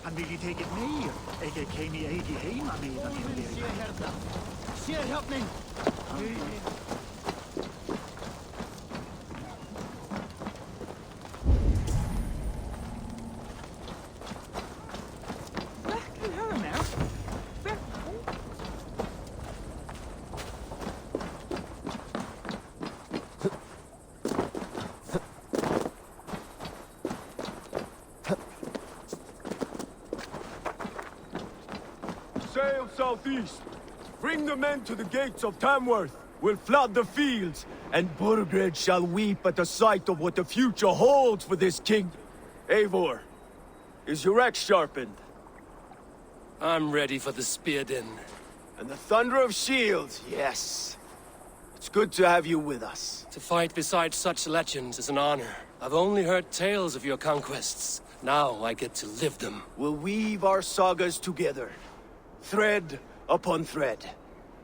Han vill ju take it ner. Jag kan i egi hemma medan han blir. Ser helpning. Sail southeast. Bring the men to the gates of Tamworth. We'll flood the fields, and Burgred shall weep at the sight of what the future holds for this king. Eivor, is your axe sharpened? I'm ready for the spear din. And the thunder of shields, yes. It's good to have you with us. To fight beside such legends is an honor. I've only heard tales of your conquests. Now I get to live them. We'll weave our sagas together. Thread upon thread.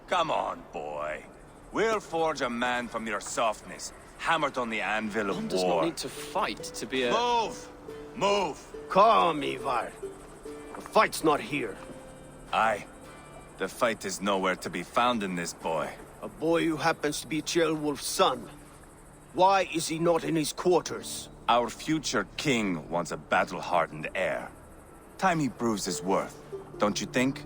Come on, boy. We'll forge a man from your softness, hammered on the anvil of One war. does not need to fight to be a... Move! Move! Calm, Eivor. The fight's not here. Aye. The fight is nowhere to be found in this boy. A boy who happens to be Ceolwulf's son. Why is he not in his quarters? Our future king wants a battle-hardened heir. Time he proves his worth, don't you think?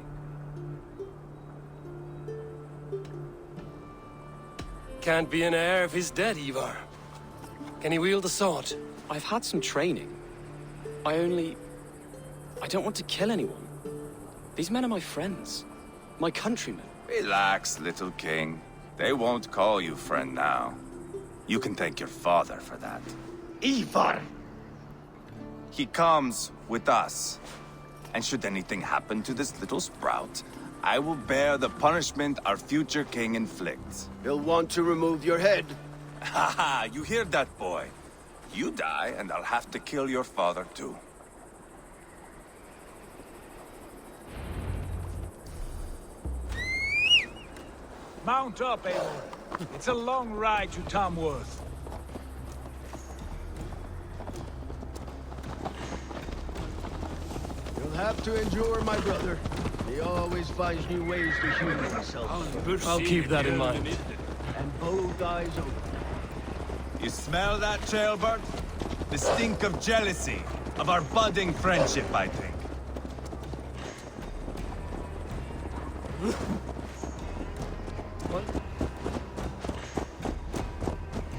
Can't be an heir if he's dead, Eivor. Can he wield a sword? I've had some training. I don't want to kill anyone. These men are my friends. My countrymen. Relax, little king. They won't call you friend now. You can thank your father for that. Eivor! He comes with us. And should anything happen to this little sprout, I will bear the punishment our future king inflicts. He'll want to remove your head. Haha, you hear that, boy? You die, and I'll have to kill your father, too. Mount up, Eivor. It's a long ride to Tamworth. You'll have to endure, my brother. He always finds new ways to humor himself. I'll keep that in mind. And both eyes open. You smell that, Ceolbert? The stink of jealousy, of our budding friendship, I think.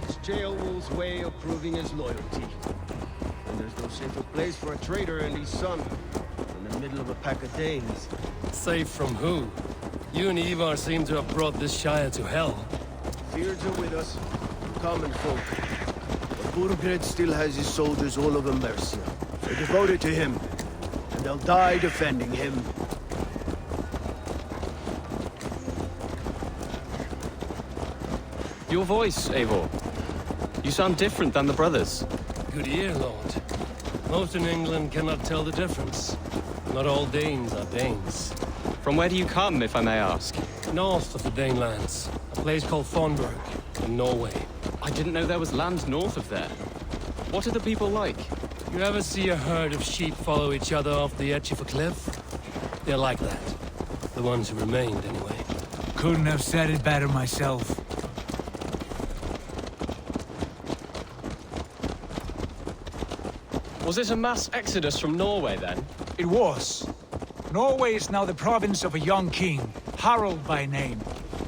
It's Ceolwulf's way of proving his loyalty. And there's no safer place for a traitor and his son in the middle of a pack of Danes. Safe from who? You and Eivor seem to have brought this Shire to hell. Fears are with us, common folk. But Burgred still has his soldiers all over Mercia. They're devoted to him, and they'll die defending him. Your voice, Eivor. You sound different than the brothers. Good ear, Lord. Most in England cannot tell the difference. Not all Danes are Danes. From where do you come, if I may ask? North of the Danelands, a place called Thornburg, in Norway. I didn't know there was land north of there. What are the people like? You ever see a herd of sheep follow each other off the edge of a cliff? They're like that. The ones who remained, anyway. Couldn't have said it better myself. Was it a mass exodus from Norway, then? It was. Norway is now the province of a young king, Harald by name.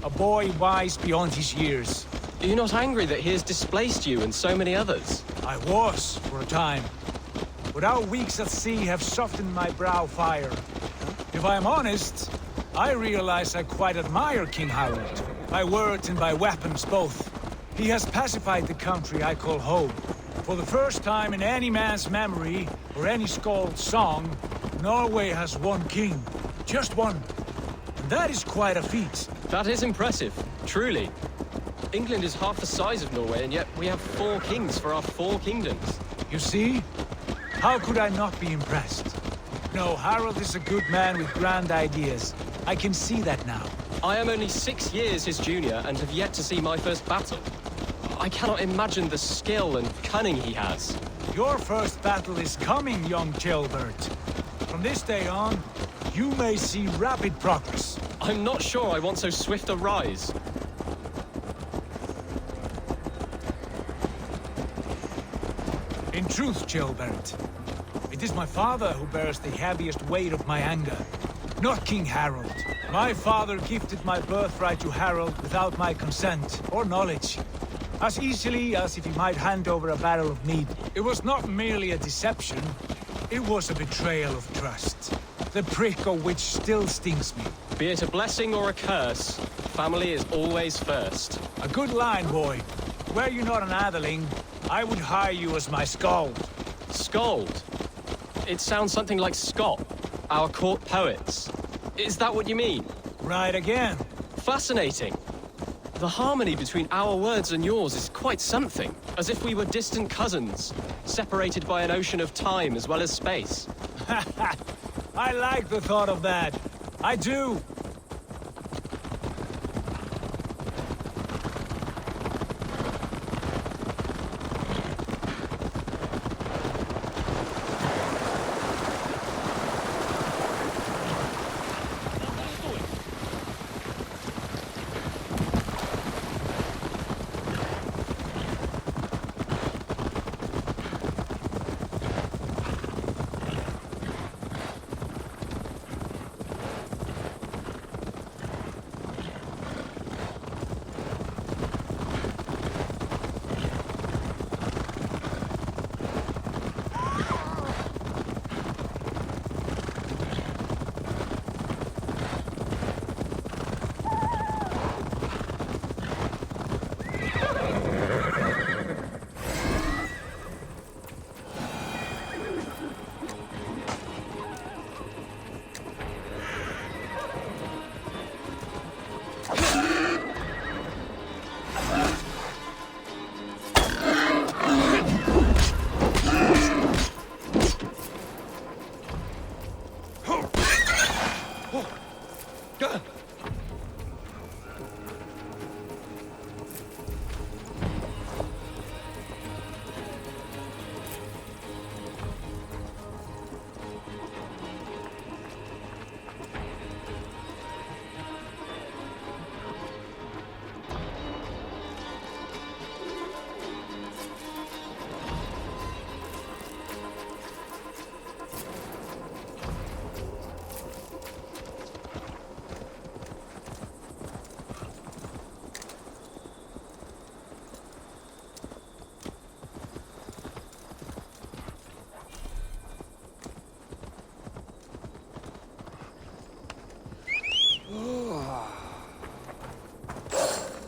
A boy wise beyond his years. Are you not angry that he has displaced you and so many others? I was, for a time. But our weeks at sea have softened my brow fire. If I'm honest, I realize I quite admire King Harald. By words and by weapons both. He has pacified the country I call home. For the first time in any man's memory, or any skald's song, Norway has one king. Just one. And that is quite a feat. That is impressive, truly. England is half the size of Norway, and yet we have 4 kings for our 4 kingdoms. You see? How could I not be impressed? No, Harald is a good man with grand ideas. I can see that now. I am only 6 years his junior and have yet to see my first battle. I cannot imagine the skill and cunning he has. Your first battle is coming, young Ceolbert. From this day on, you may see rapid progress. I'm not sure I want so swift a rise. In truth, Gilbert, it is my father who bears the heaviest weight of my anger, not King Harold. My father gifted my birthright to Harold without my consent or knowledge, as easily as if he might hand over a barrel of mead. It was not merely a deception, it was a betrayal of trust, the prick of which still stings me. Be it a blessing or a curse, family is always first. A good line, boy. Were you not an atheling, I would hire you as my skald. Scold? It sounds something like Scott, our court poets. Is that what you mean? Right again. Fascinating. The harmony between our words and yours is quite something. As if we were distant cousins, separated by an ocean of time as well as space. I like the thought of that. I do.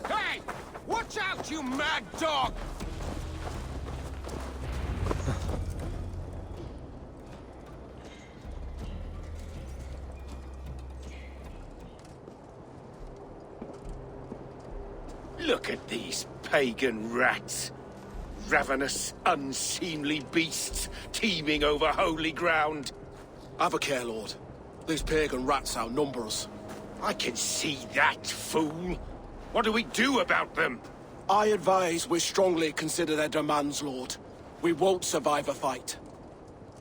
Hey! Watch out, you mad dog! Look at these pagan rats. Ravenous, unseemly beasts teeming over holy ground. Have a care, Lord. These pagan rats outnumber us. I can see that, fool. What do we do about them? I advise we strongly consider their demands, Lord. We won't survive a fight.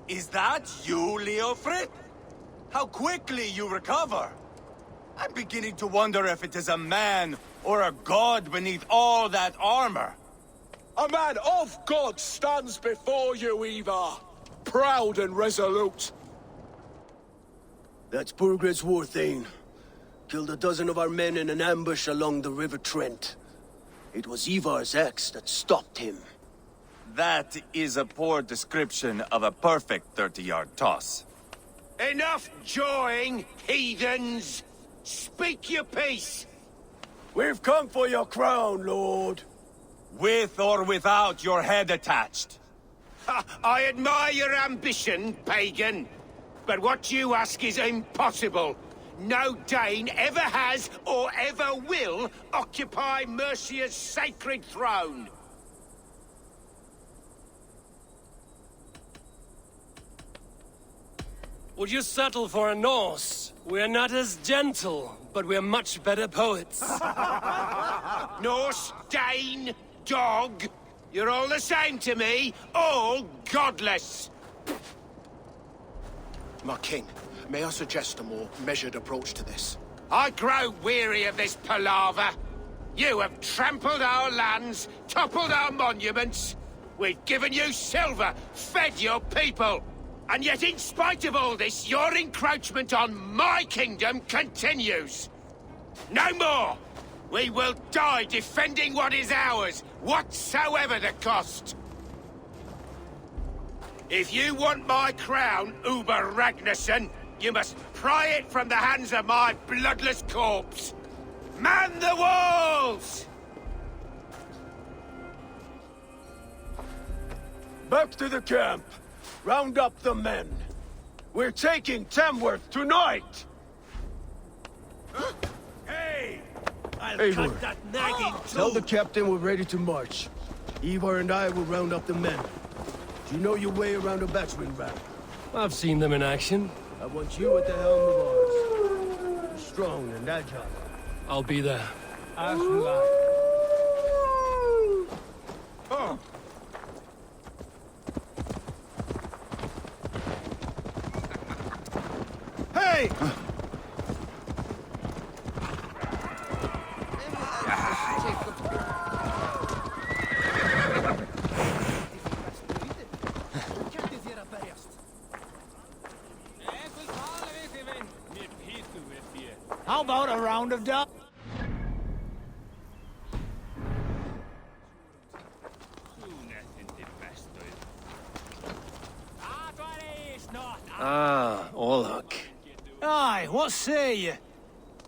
Is that you, Leofrid? How quickly you recover! I'm beginning to wonder if it is a man or a god beneath all that armor. A man of God stands before you, Eivor. Proud and resolute. That's Burgred's Warthane. Killed a dozen of our men in an ambush along the River Trent. It was Eivor's axe that stopped him. That is a poor description of a perfect 30-yard toss. Enough jawing, heathens! Speak your piece! We've come for your crown, Lord. With or without your head attached. Ha, I admire your ambition, pagan. But what you ask is impossible. No Dane ever has or ever will occupy Mercia's sacred throne. Would you settle for a Norse? We're not as gentle, but we're much better poets. Norse, Dane, dog. You're all the same to me. All godless. My king, may I suggest a more measured approach to this? I grow weary of this palaver. You have trampled our lands, toppled our monuments. We've given you silver, fed your people. And yet in spite of all this, your encroachment on my kingdom continues. No more! We will die defending what is ours, whatsoever the cost. If you want my crown, Uber Ragnarsson, you must pry it from the hands of my bloodless corpse. Man the walls! Back to the camp. Round up the men. We're taking Tamworth tonight! Hey! I'll Eivor, cut that nagging tell the too. captain we're ready to march. Eivor and I will round up the men. Do you know your way around a battering ram? I've seen them in action. I want you at the helm of ours. You're strong and agile. I'll be there. As will I. Hey! How about a round of dub? Ah, Orlok. Aye, what say ye?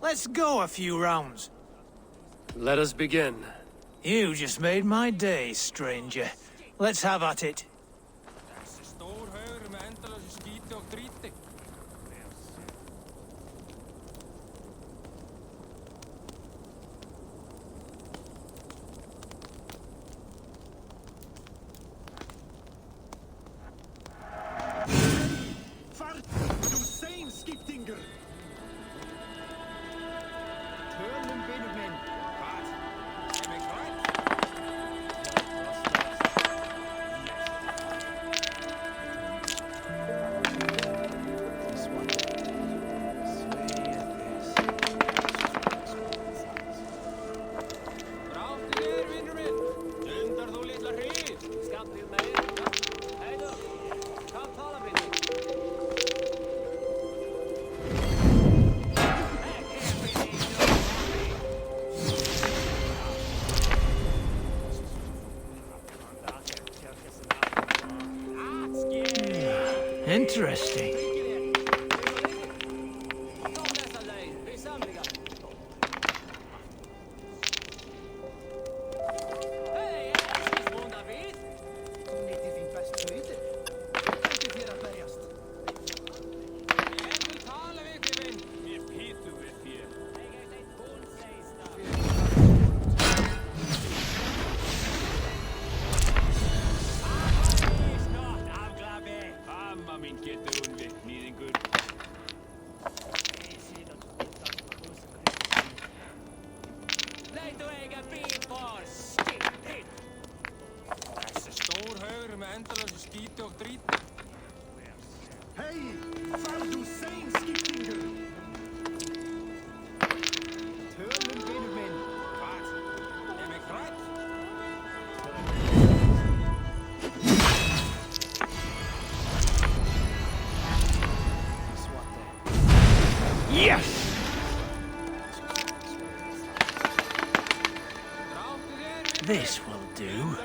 Let's go a few rounds. Let us begin. You just made my day, stranger. Let's have at it. Interesting. Yes! This will do.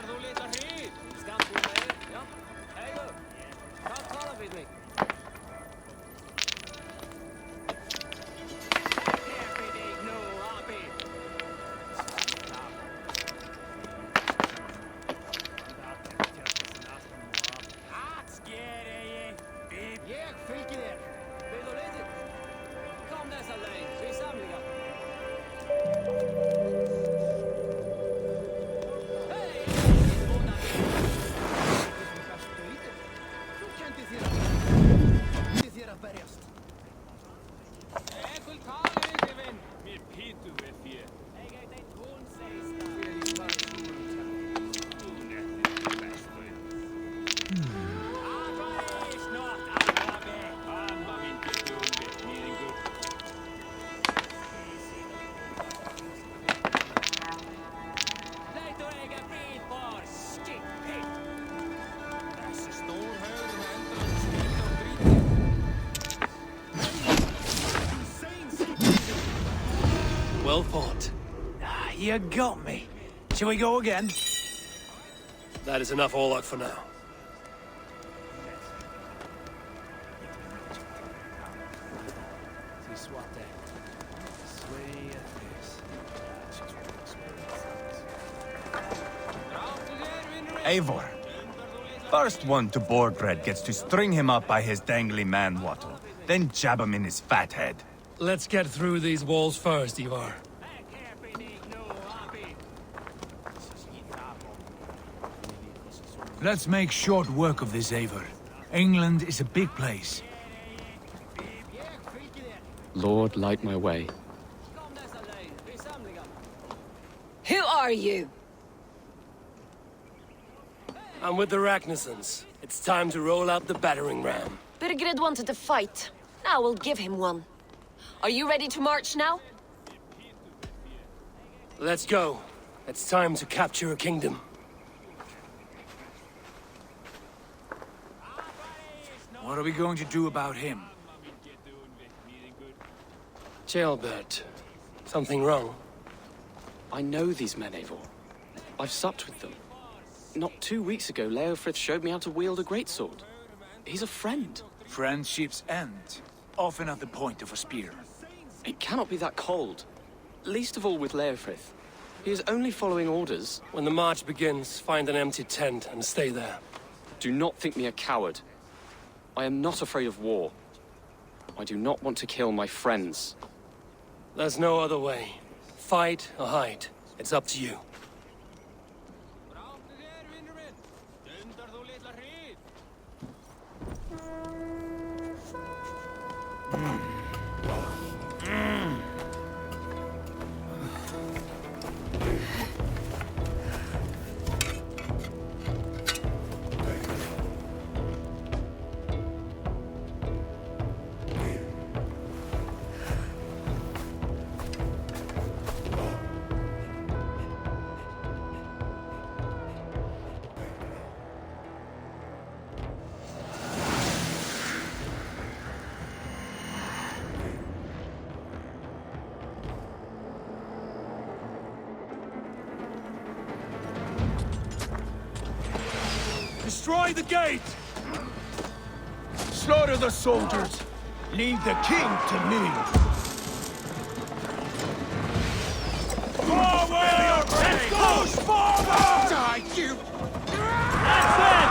Well fought. You got me. Shall we go again? That is enough all luck for now. Eivor. First one to Burgred gets to string him up by his dangly man-wattle, then jab him in his fat head. Let's get through these walls first, Eivor. Let's make short work of this, Eivor. England is a big place. Lord, light my way. Who are you? I'm with the Ragnarsons. It's time to roll out the battering ram. Burgred wanted to fight. Now we'll give him one. Are you ready to march now? Let's go. It's time to capture a kingdom. What are we going to do about him? Jailbird. Something wrong? I know these men, Eivor. I've supped with them. Not 2 weeks ago, Leofrith showed me how to wield a greatsword. He's a friend. Friendships end, often at the point of a spear. It cannot be that cold. Least of all with Leofrith. He is only following orders. When the march begins, find an empty tent and stay there. Do not think me a coward. I am not afraid of war. I do not want to kill my friends. There's no other way. Fight or hide. It's up to you. Destroy the gate! Slaughter the soldiers! Leave the king to me! Forward! Let's go! Forward! Die, you! That's it!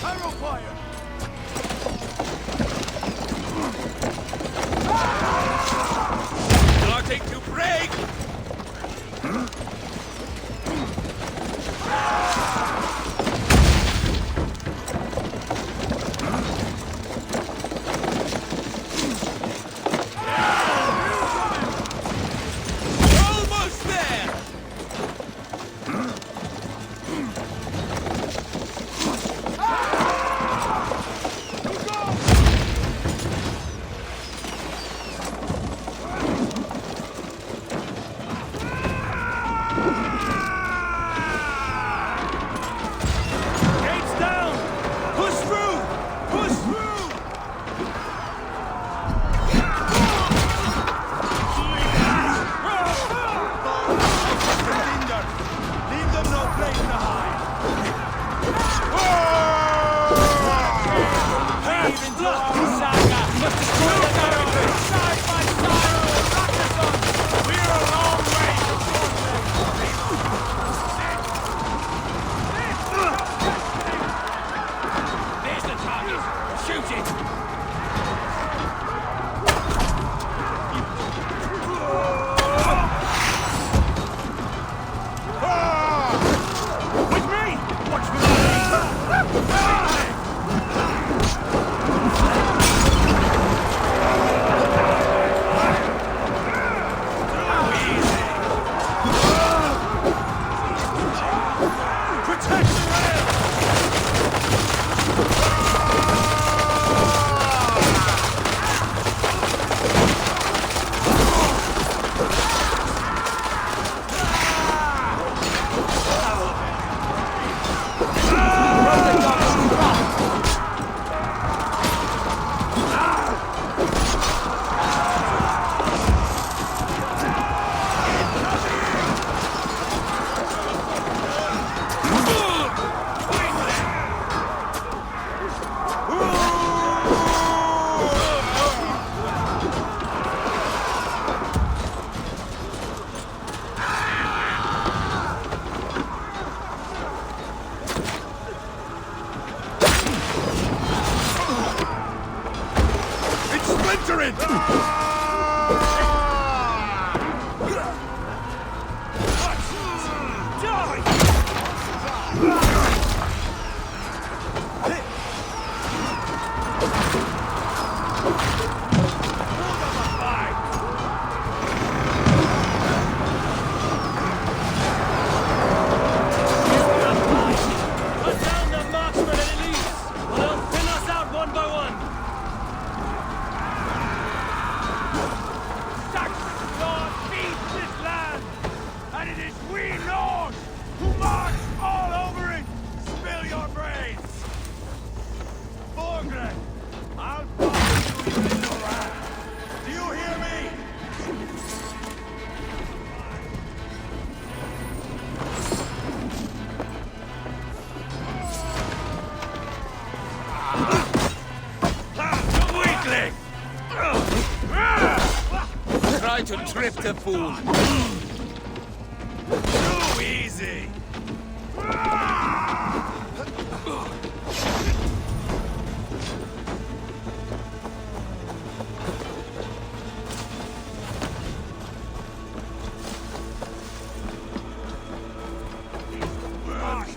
Arrow fire! Starting to break! Butcher it! Try to trip the fool. Too easy.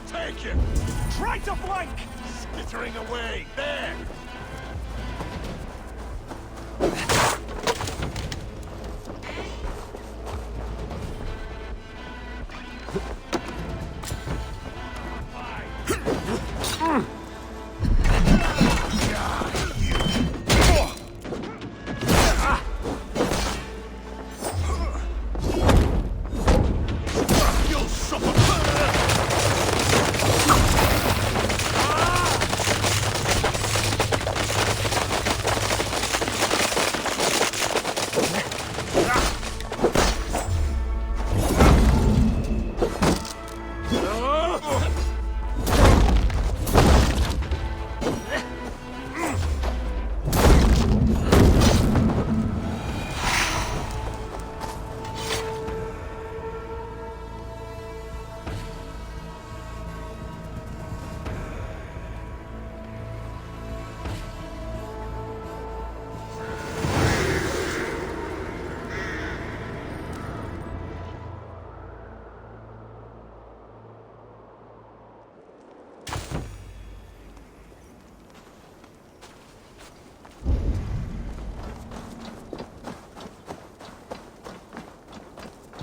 Take him! Try to flank! Skittering away! There!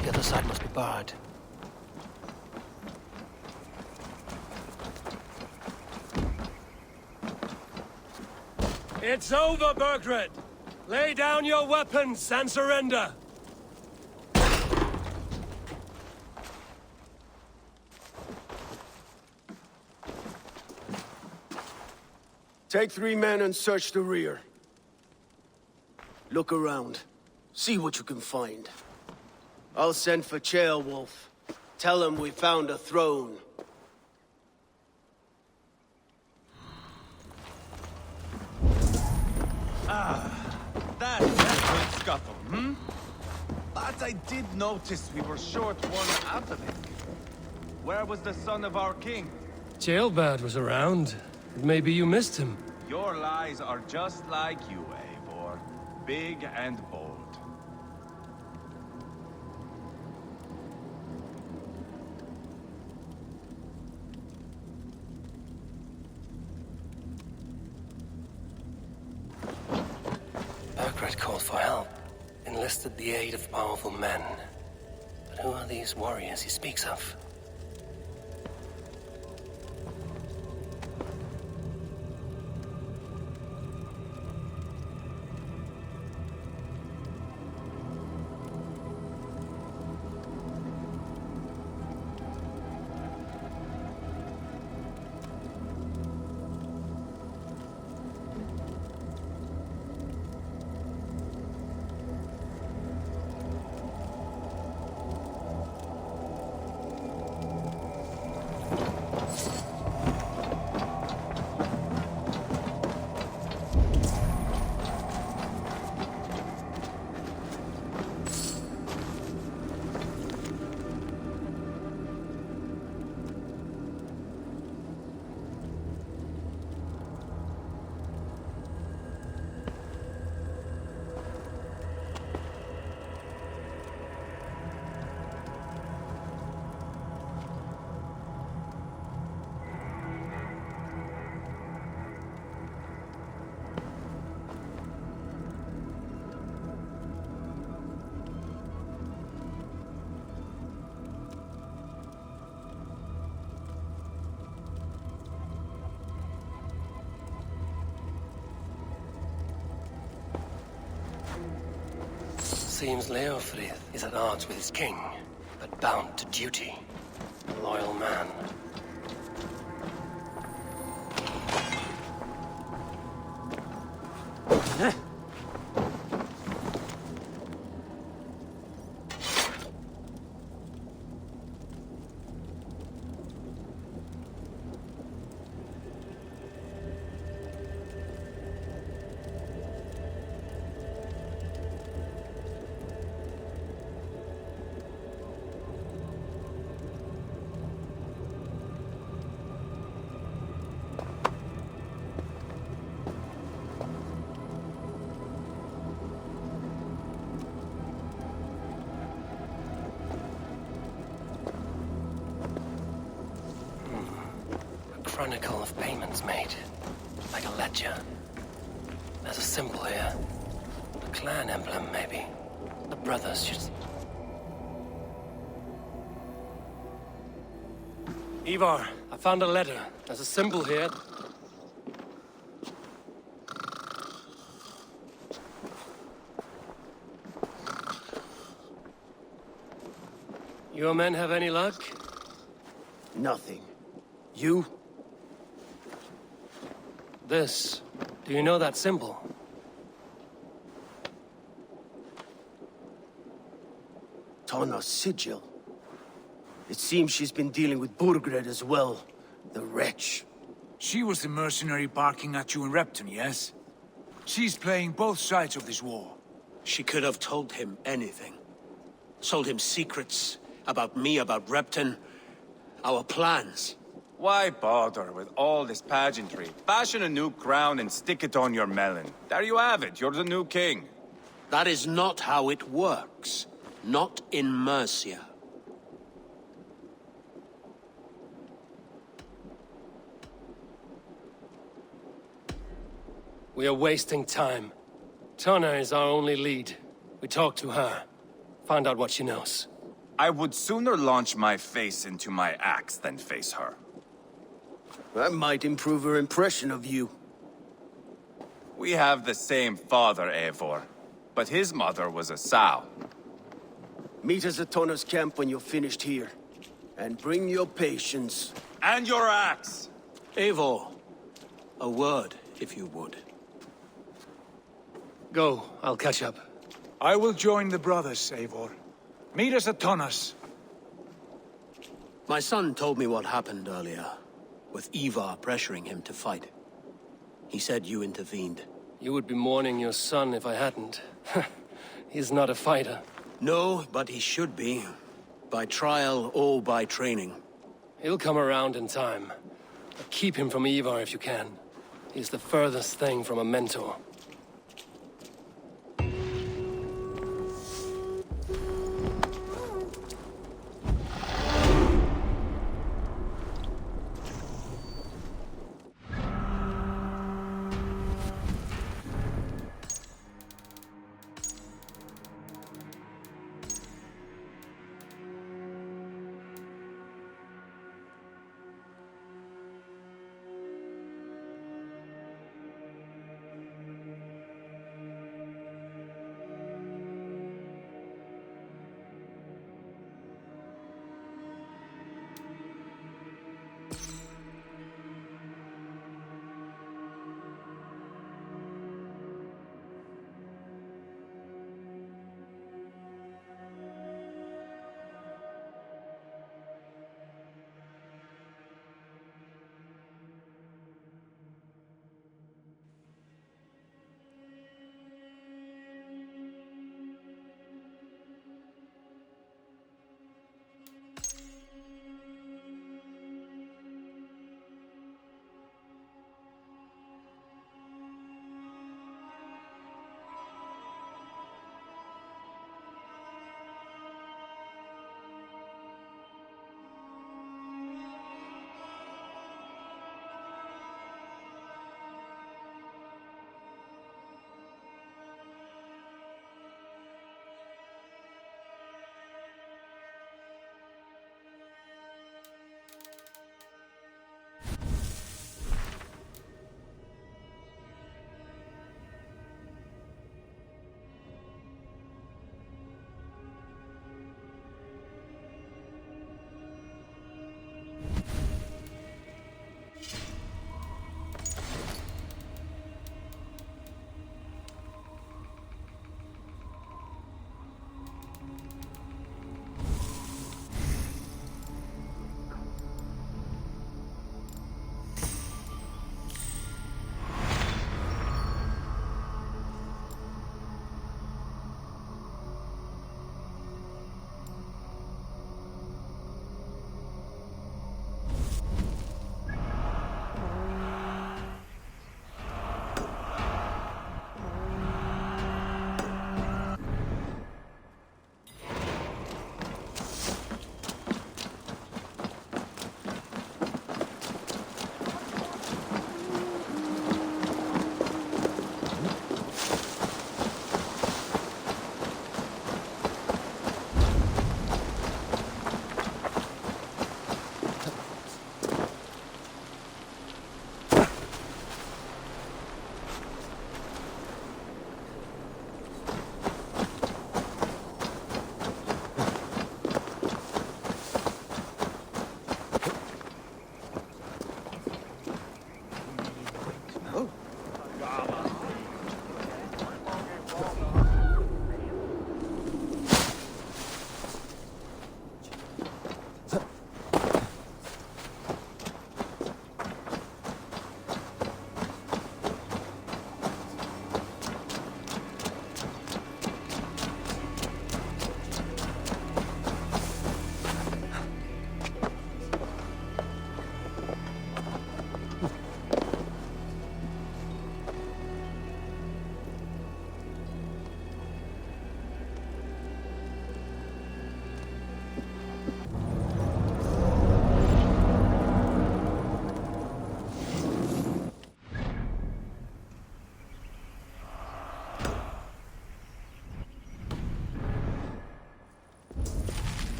The other side must be barred. It's over, Burgred! Lay down your weapons and surrender! Take 3 men and search the rear. Look around. See what you can find. I'll send for Ceolwulf. Tell him we found a throne. That's a good scuffle, hmm? But I did notice we were short one atheling. Where was the son of our king? Ceolwulf was around. Maybe you missed him. Your lies are just like you, Eivor. Big and bold. Burgred called for help, enlisted the aid of powerful men. But who are these warriors he speaks of? seems Leofrith is at odds with his king, but bound to duty. A loyal man. Chronicle of payments made, like a ledger. There's a symbol here. A clan emblem, maybe. The brothers should... Eivor, I found a letter. There's a symbol here. Your men have any luck? Nothing. You? This. Do you know that symbol? Tana's sigil. It seems she's been dealing with Burgred as well. The wretch. She was the mercenary barking at you in Repton, yes? She's playing both sides of this war. She could have told him anything. Told him secrets about me, about Repton, our plans. Why bother with all this pageantry? Fashion a new crown and stick it on your melon. There you have it, you're the new king. That is not how it works. Not in Mercia. We are wasting time. Tana is our only lead. We talk to her. Find out what she knows. I would sooner launch my face into my axe than face her. That might improve her impression of you. We have the same father, Eivor, but his mother was a sow. Meet us at Tana's camp when you're finished here. And bring your patience. And your axe! Eivor, a word, if you would. Go, I'll catch up. I will join the brothers, Eivor. Meet us at Tana's. My son told me what happened earlier, with Eivor pressuring him to fight. He said you intervened. You would be mourning your son if I hadn't. He's not a fighter. No, but he should be. By trial or by training. He'll come around in time. But keep him from Eivor if you can. He's the furthest thing from a mentor.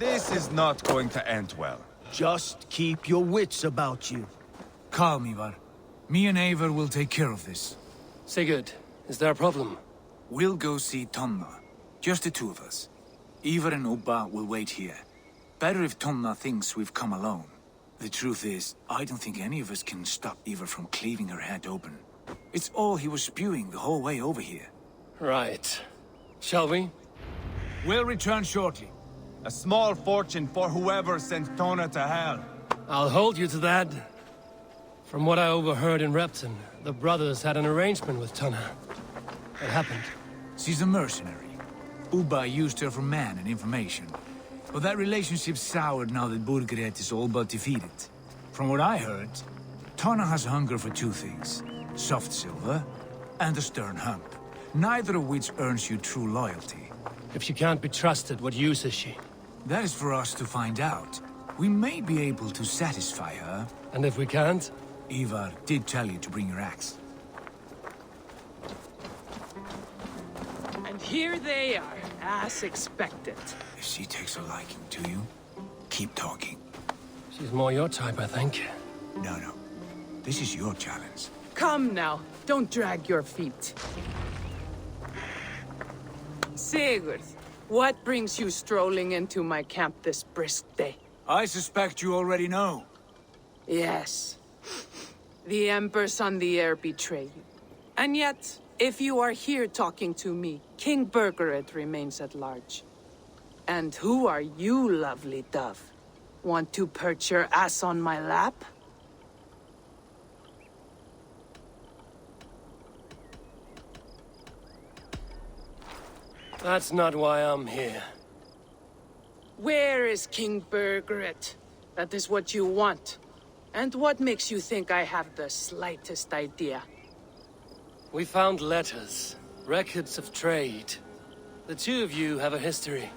This is not going to end well. Just keep your wits about you. Calm, Ivar. Me and Eivor will take care of this. Sigurd, is there a problem? We'll go see Tonna. Just the two of us. Ivar and Ubba will wait here. Better if Tonna thinks we've come alone. The truth is, I don't think any of us can stop Eivor from cleaving her head open. It's all he was spewing the whole way over here. Right. Shall we? We'll return shortly. A small fortune for whoever sent Tona to hell. I'll hold you to that. From what I overheard in Repton, the brothers had an arrangement with Tonna. What happened? She's a mercenary. Ubba used her for man and information. But that relationship soured now that Burgred is all but defeated. From what I heard, Tonna has hunger for two things. Soft silver and a stern hump. Neither of which earns you true loyalty. If she can't be trusted, what use is she? That is for us to find out. We may be able to satisfy her. And if we can't? Ivar did tell you to bring your axe. And here they are, as expected. If she takes a liking to you, keep talking. She's more your type, I think. No. This is your challenge. Come now, don't drag your feet. Sigurd, what brings you strolling into my camp this brisk day? I suspect you already know. Yes. The Embers on the air betray you. And yet, if you are here talking to me, King Burgred remains at large. And who are you, lovely dove? Want to perch your ass on my lap? That's not why I'm here. Where is King Burgred? That is what you want. And what makes you think I have the slightest idea? We found letters, records of trade. The two of you have a history.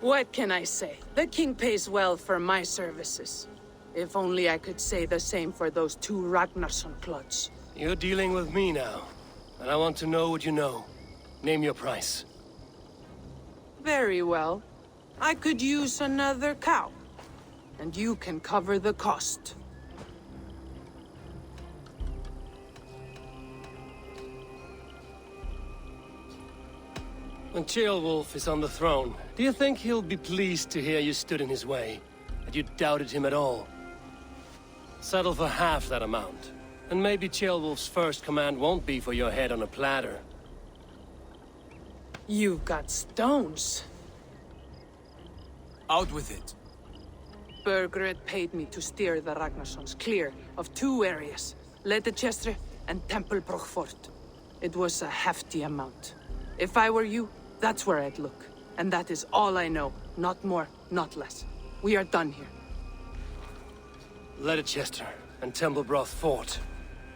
What can I say? The king pays well for my services. If only I could say the same for those two Ragnarsson clods. You're dealing with me now, and I want to know what you know. Name your price. Very well. I could use another cow. And you can cover the cost. When Ceolwulf is on the throne, do you think he'll be pleased to hear you stood in his way? That you doubted him at all? Settle for half that amount. And maybe Ceolwulf's first command won't be for your head on a platter. You've got stones. Out with it. Burgred paid me to steer the Ragnarssons clear of two areas, Leicester and Tempelbroch Fort. It was a hefty amount. If I were you, that's where I'd look. And that is all I know. Not more, not less. We are done here. Leicester and Tempelbroch Fort.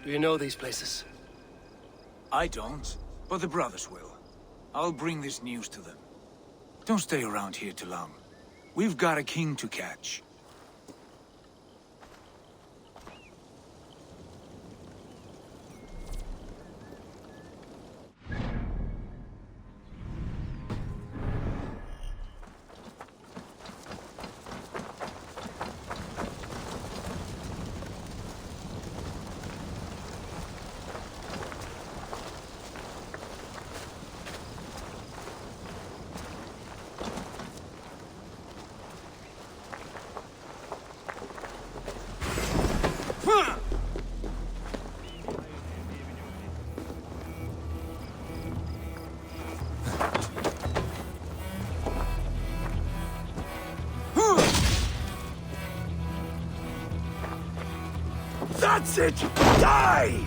Do you know these places? I don't, but the brothers will. I'll bring this news to them. Don't stay around here too long. We've got a king to catch. That's it! Die!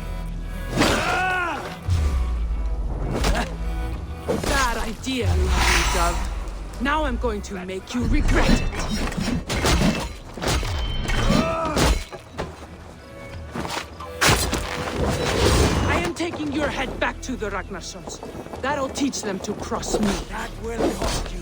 Bad idea, lovely dove. Now I'm going to make you regret it. I am taking your head back to the Ragnarssons. That'll teach them to cross me. That will cost you.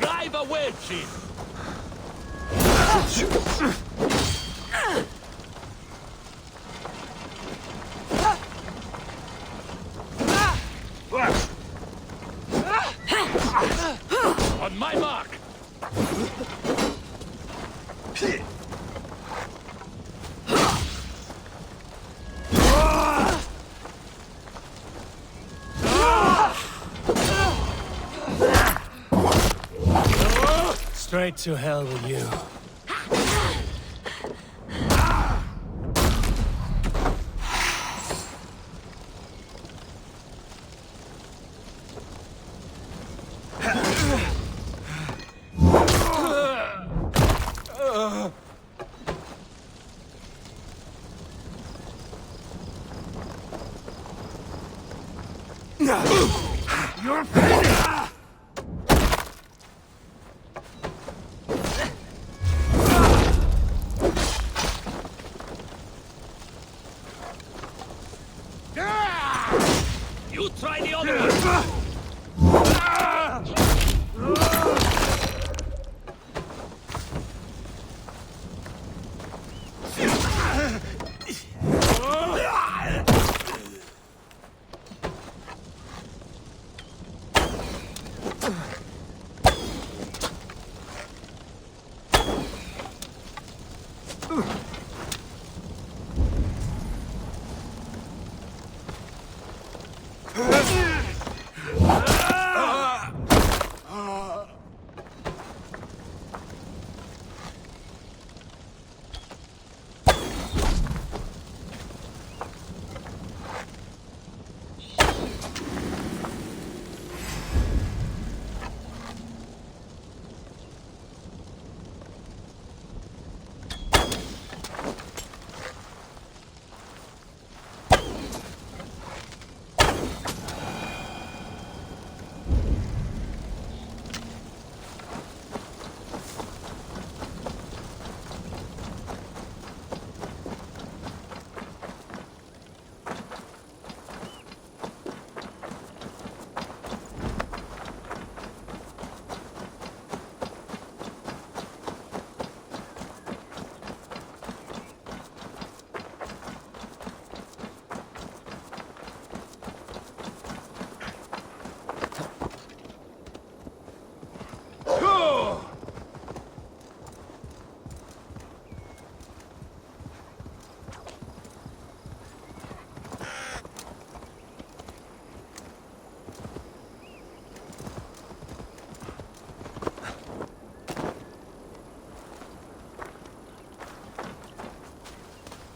Drive a wedge in! Straight to hell with you. You're finished! You try the other one!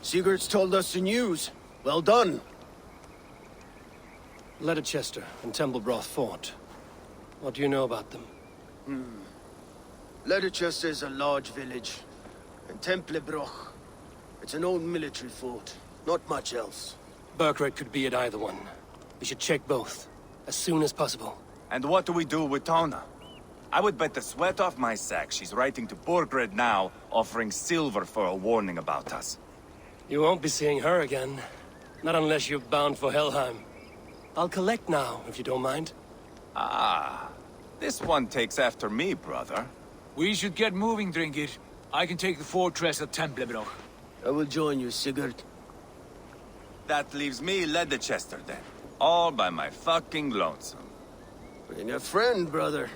Sigurd's told us the news. Well done. Leicester and Templebroth fought. What do you know about them? Leicester is a large village. And Templebroch, it's an old military fort. Not much else. Burgred could be at either one. We should check both, as soon as possible. And what do we do with Tona? I would bet the sweat off my sack she's writing to Burgred now, offering silver for a warning about us. You won't be seeing her again. Not unless you're bound for Helheim. I'll collect now, if you don't mind. Ah, this one takes after me, brother. We should get moving, Drinkit. I can take the fortress of Templebroch. I will join you, Sigurd. That leaves me Leicester then. All by my fucking lonesome. Bring a friend, brother.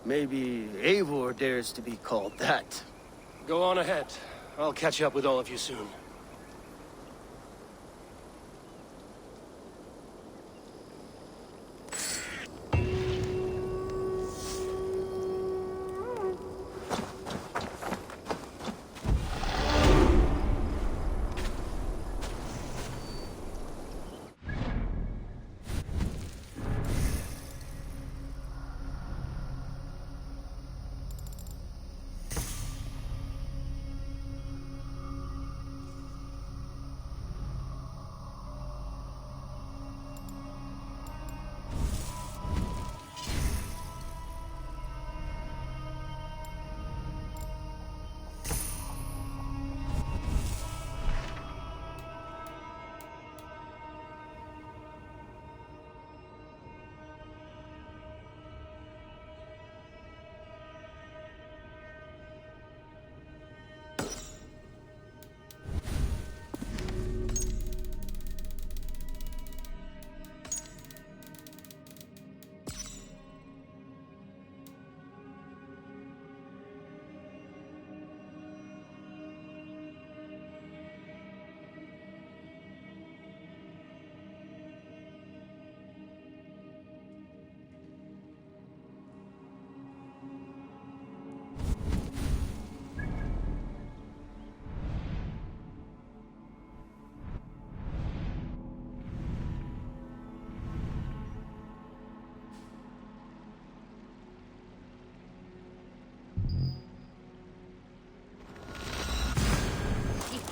Maybe Eivor dares to be called that. Go on ahead. I'll catch up with all of you soon.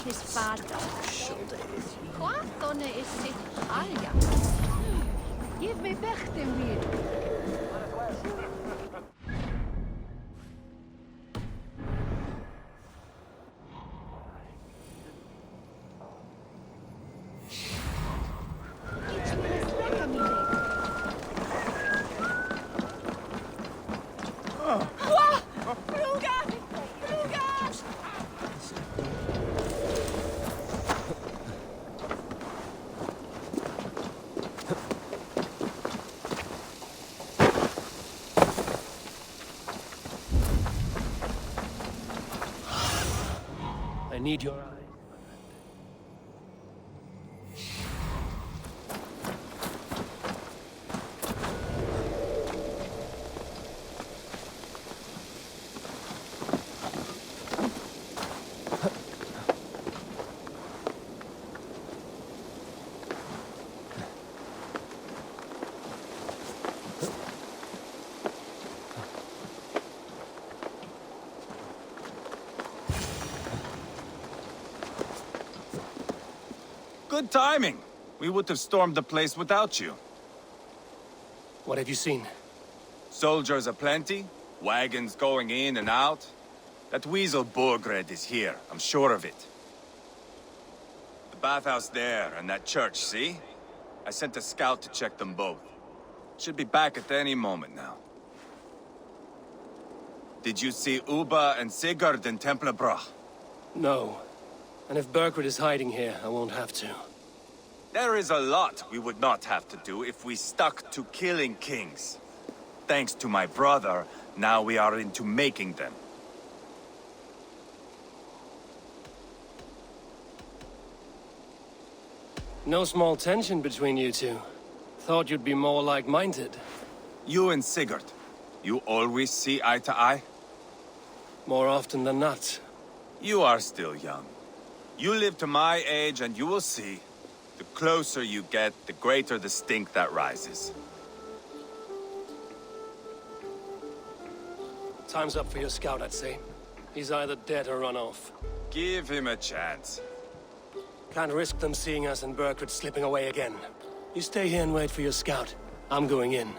his father. Quatone is sit Arya. Give me back the wheel. I need your eye. Good timing. We would have stormed the place without you. What have you seen? Soldiers aplenty, wagons going in and out. That weasel Burgred is here, I'm sure of it. The bathhouse there and that church, see? I sent a scout to check them both. Should be back at any moment now. Did you see Uba and Sigurd in Tempelbra? No. And if Burgred is hiding here, I won't have to. There is a lot we would not have to do if we stuck to killing kings. Thanks to my brother, now we are into making them. No small tension between you two. Thought you'd be more like-minded. You and Sigurd, you always see eye to eye? More often than not. You are still young. You live to my age and you will see. The closer you get, the greater the stink that rises. Time's up for your scout, I'd say. He's either dead or run off. Give him a chance. Can't risk them seeing us and Burgred slipping away again. You stay here and wait for your scout. I'm going in.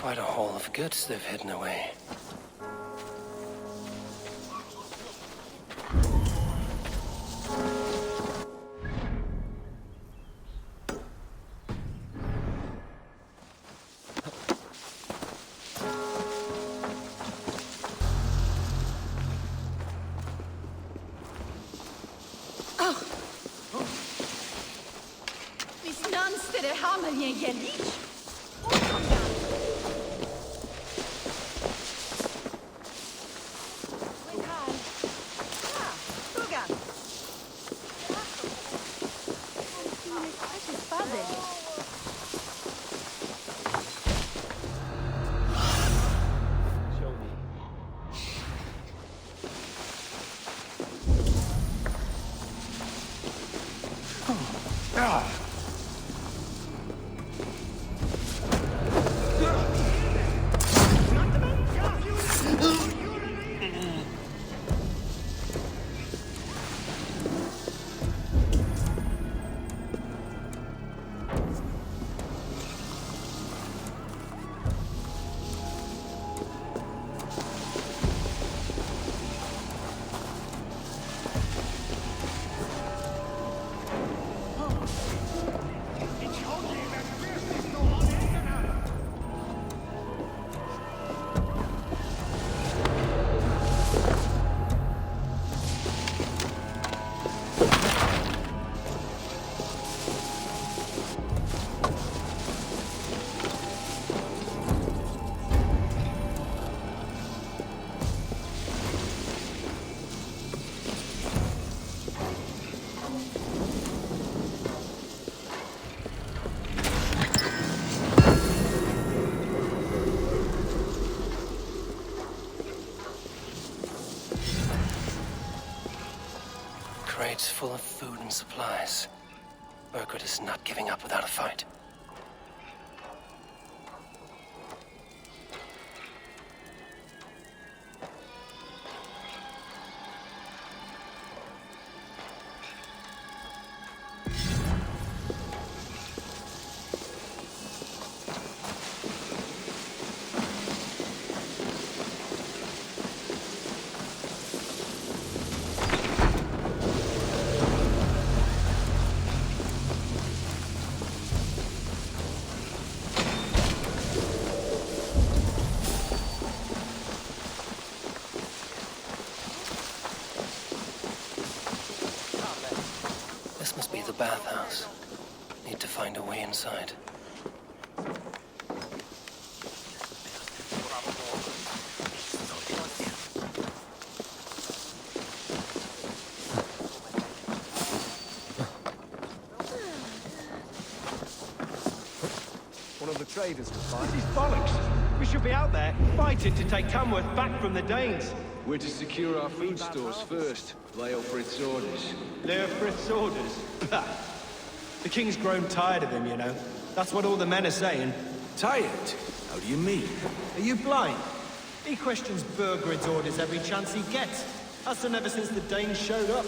Quite a haul of goods they've hidden away. Hvis någon ställer hamnar i en gelish. crates full of food and supplies. Burgred is not giving up without a fight. This must be the bathhouse. Need to find a way inside. One of the traders will find. This is bollocks. We should be out there fighting to take Tamworth back from the Danes. We're to secure our food stores first. Leofrith's orders. Leofrith's orders? The king's grown tired of him, you know. That's what all the men are saying. Tired? How do you mean? Are you blind? He questions Burgred's orders every chance he gets. Has done ever since the Danes showed up.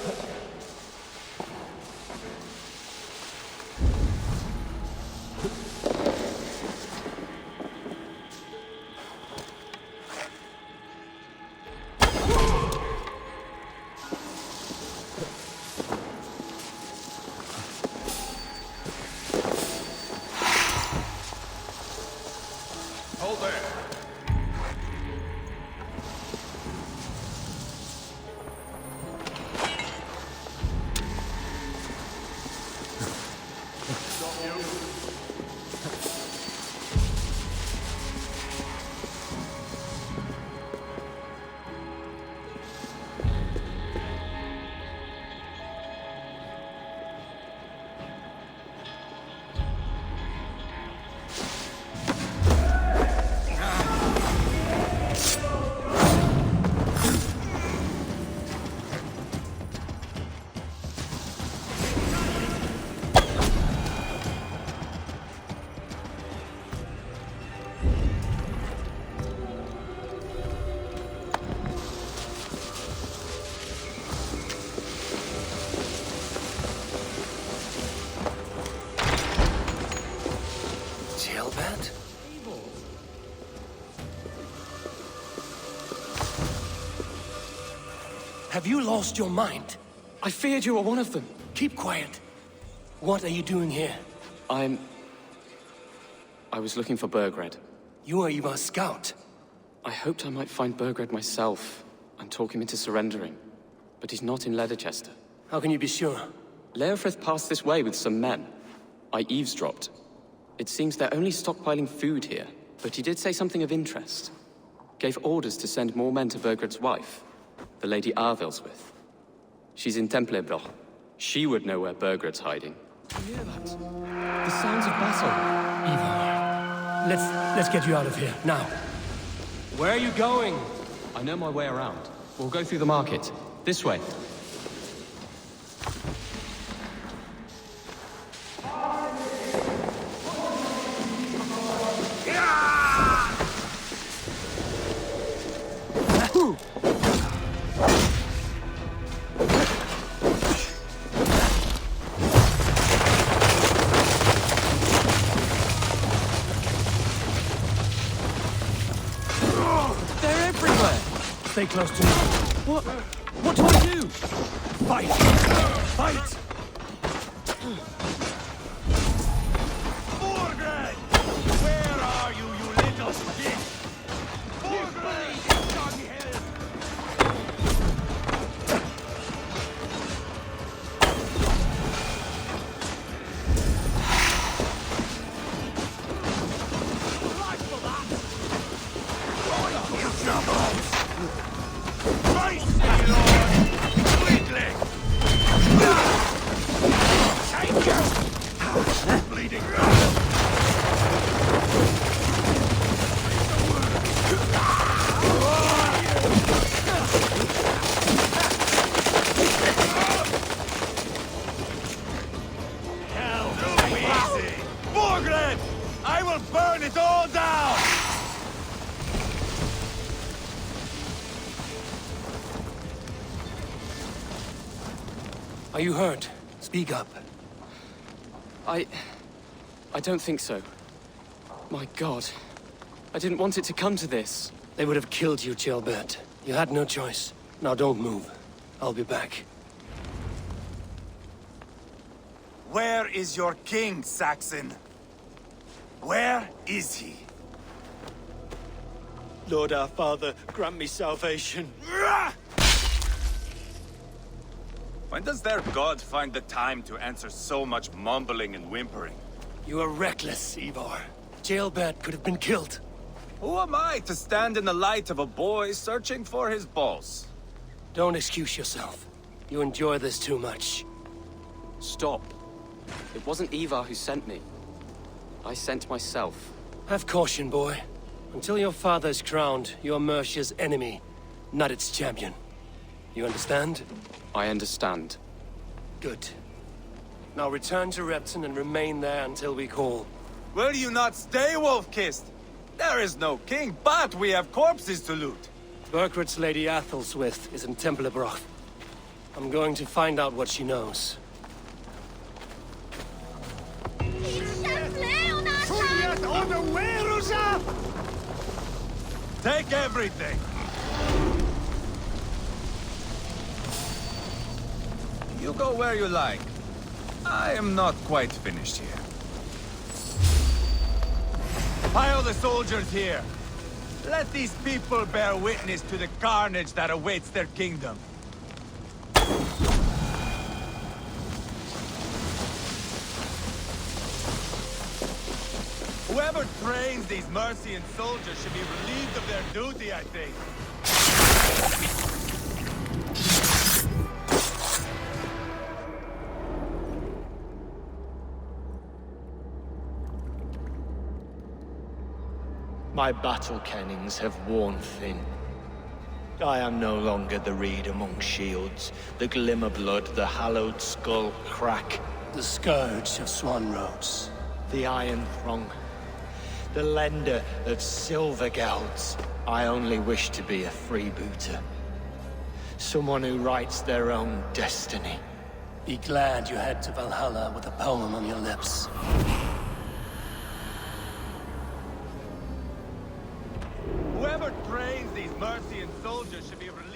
Have you lost your mind? I feared you were one of them. Keep quiet. What are you doing here? I was looking for Burgred. You are Eivor's scout. I hoped I might find Burgred myself and talk him into surrendering. But he's not in Leicester. How can you be sure? Leofrith passed this way with some men. I eavesdropped. It seems they're only stockpiling food here, but he did say something of interest. Gave orders to send more men to Burgred's wife, the Lady Arvel's with. She's in Templeblot. She would know where Burgred's hiding. You hear that? The sounds of battle. Eivor, let's get you out of here, now. Where are you going? I know my way around. We'll go through the market. This way. Stay close to me. What do I do? Fight! Fight! Burgred! Where are you, you little shit? Burgred! Doggy hell! Take it! Are you hurt? Speak up. I don't think so. My God. I didn't want it to come to this. They would have killed you, Ceolbert. You had no choice. Now don't move. I'll be back. Where is your king, Saxon? Where is he? Lord our Father, grant me salvation. When does their god find the time to answer so much mumbling and whimpering? You are reckless, Eivor. Ceolbert could have been killed. Who am I to stand in the light of a boy searching for his balls? Don't excuse yourself. You enjoy this too much. Stop. It wasn't Eivor who sent me. I sent myself. Have caution, boy. Until your father's crowned, you're Mercia's enemy, not its champion. You understand? I understand. Good. Now return to Repton and remain there until we call. Will you not stay, Wolf-Kissed? There is no king, but we have corpses to loot. Burgred's Lady Athelstwith is in Templebroch. I'm going to find out what she knows. Take everything! You go where you like. I am not quite finished here. Pile the soldiers here. Let these people bear witness to the carnage that awaits their kingdom. Whoever trains these Mercian soldiers should be relieved of their duty, I think. My battle kennings have worn thin. I am no longer the reed among shields, the glimmer blood, the hallowed skull crack. The scourge of Swan Roads. The iron throng. The lender of silver gelds. I only wish to be a freebooter. Someone who writes their own destiny. Be glad you head to Valhalla with a poem on your lips. Whoever trains these Mercian soldiers should be relieved.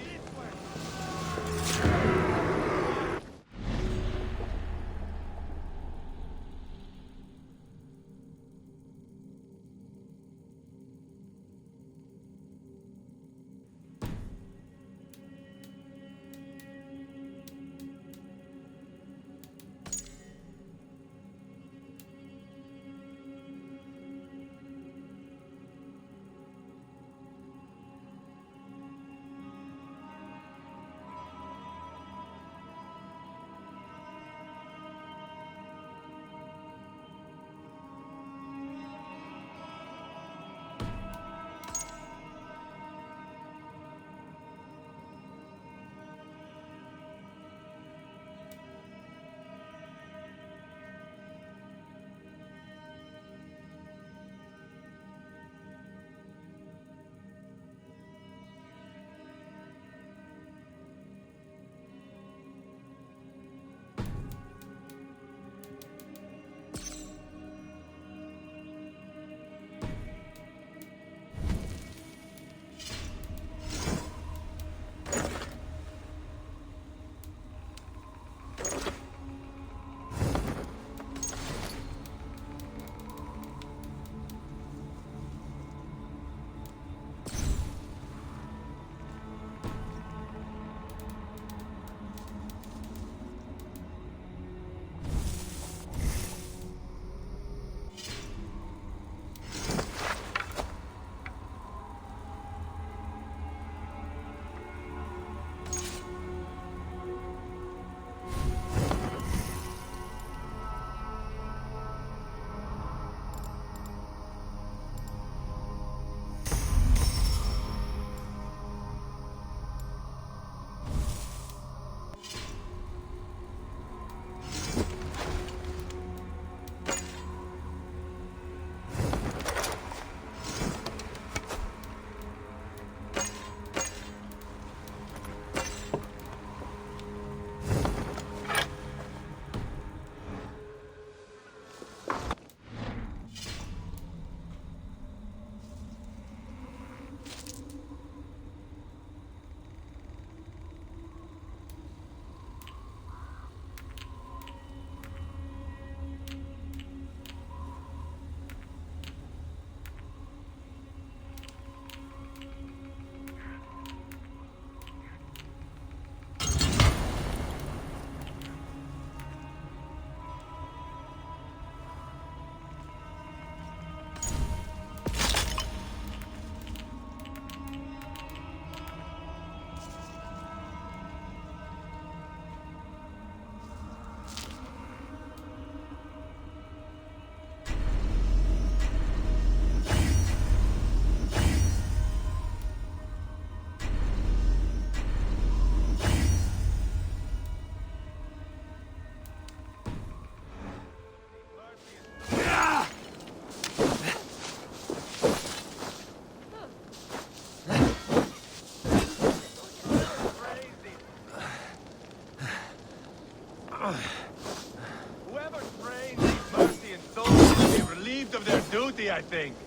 I think.